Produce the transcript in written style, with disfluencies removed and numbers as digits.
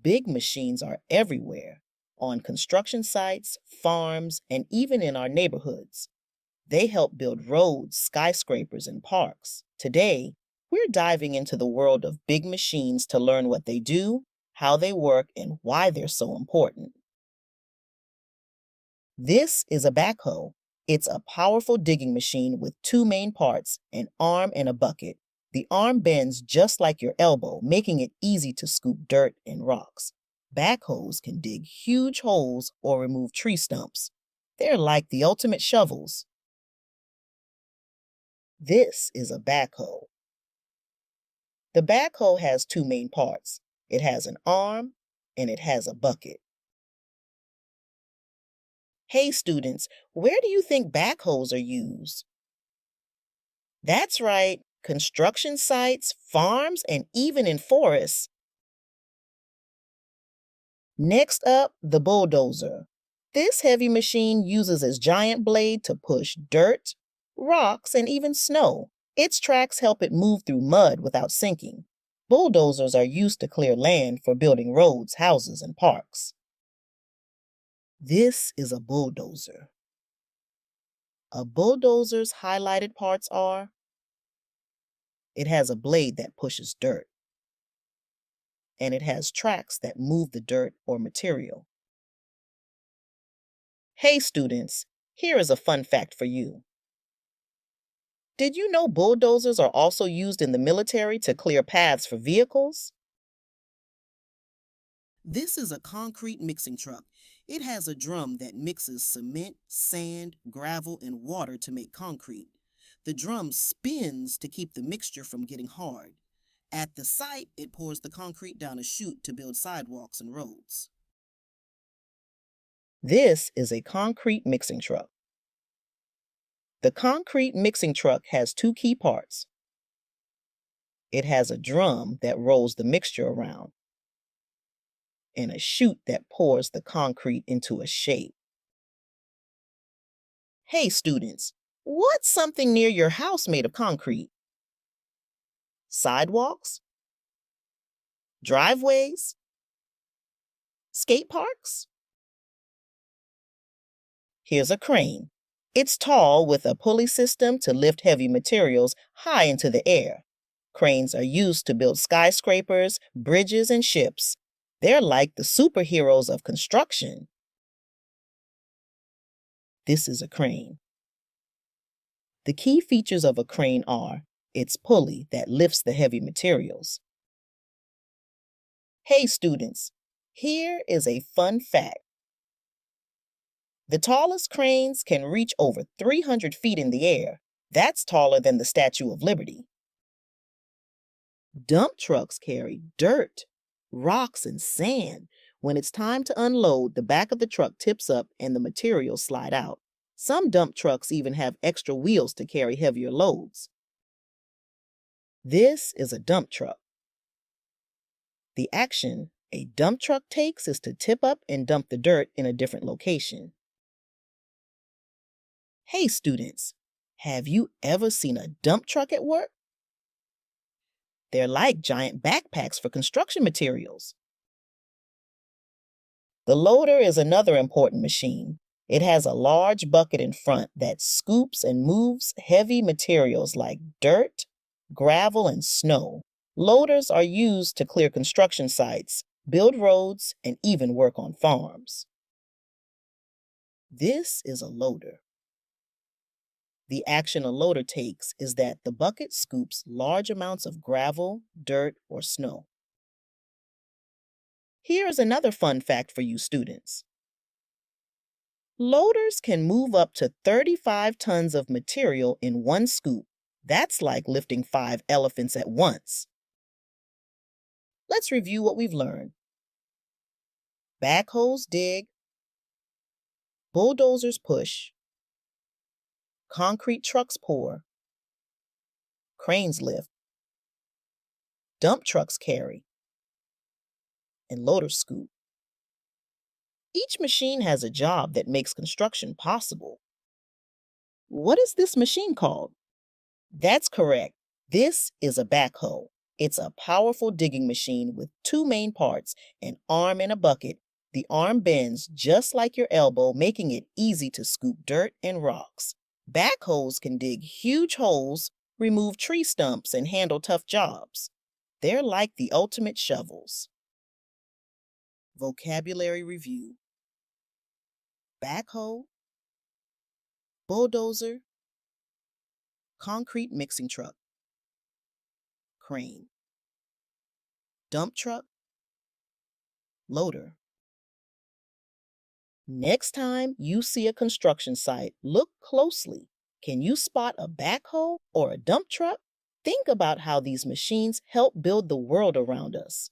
big machines are everywhere, on construction sites, farms, and even in our neighborhoods. They help build roads, skyscrapers, and parks. Today, we're diving into the world of big machines to learn what they do, how they work, and why they're so important. This is a backhoe. It's a powerful digging machine with two main parts, an arm and a bucket. The arm bends just like your elbow, making it easy to scoop dirt and rocks. Backhoes can dig huge holes or remove tree stumps. They're like the ultimate shovels. This is a backhoe. The backhoe has two main parts. It has an arm and it has a bucket. Hey students, where do you think backhoes are used? That's right, construction sites, farms, and even in forests. Next up, the bulldozer. This heavy machine uses its giant blade to push dirt, rocks, and even snow. Its tracks help it move through mud without sinking. Bulldozers are used to clear land for building roads, houses, and parks. This is a bulldozer. A bulldozer's highlighted parts are: it has a blade that pushes dirt, and it has tracks that move the dirt or material. Hey students, here is a fun fact for you. Did you know bulldozers are also used in the military to clear paths for vehicles? This is a concrete mixing truck. It has a drum that mixes cement, sand, gravel, and water to make concrete. The drum spins to keep the mixture from getting hard. At the site, it pours the concrete down a chute to build sidewalks and roads. This is a concrete mixing truck. The concrete mixing truck has two key parts. It has a drum that rolls the mixture around, and a chute that pours the concrete into a shape. Hey students, what's something near your house made of concrete? Sidewalks? Driveways? Skate parks? Here's a crane. It's tall with a pulley system to lift heavy materials high into the air. Cranes are used to build skyscrapers, bridges, and ships. They're like the superheroes of construction. This is a crane. The key features of a crane are its pulley that lifts the heavy materials. Hey students, here is a fun fact. The tallest cranes can reach over 300 feet in the air. That's taller than the Statue of Liberty. Dump trucks carry dirt, rocks, and sand. When it's time to unload, the back of the truck tips up and the materials slide out. Some dump trucks even have extra wheels to carry heavier loads. This is a dump truck. The action a dump truck takes is to tip up and dump the dirt in a different location. Hey students, have you ever seen a dump truck at work? They're like giant backpacks for construction materials. The loader is another important machine. It has a large bucket in front that scoops and moves heavy materials like dirt, gravel, and snow. Loaders are used to clear construction sites, build roads, and even work on farms. This is a loader. The action a loader takes is that the bucket scoops large amounts of gravel, dirt, or snow. Here is another fun fact for you students. Loaders can move up to 35 tons of material in one scoop. That's like lifting 5 elephants at once. Let's review what we've learned. Backhoes dig, bulldozers push, concrete trucks pour, cranes lift, dump trucks carry, and loaders scoop. Each machine has a job that makes construction possible. What is this machine called? That's correct. This is a backhoe. It's a powerful digging machine with two main parts, an arm and a bucket. The arm bends just like your elbow, making it easy to scoop dirt and rocks. Backhoes can dig huge holes, remove tree stumps, and handle tough jobs. They're like the ultimate shovels. Vocabulary review: backhoe, bulldozer, concrete mixing truck, crane, dump truck, loader. Next time you see a construction site, look closely. Can you spot a backhoe or a dump truck? Think about how these machines help build the world around us.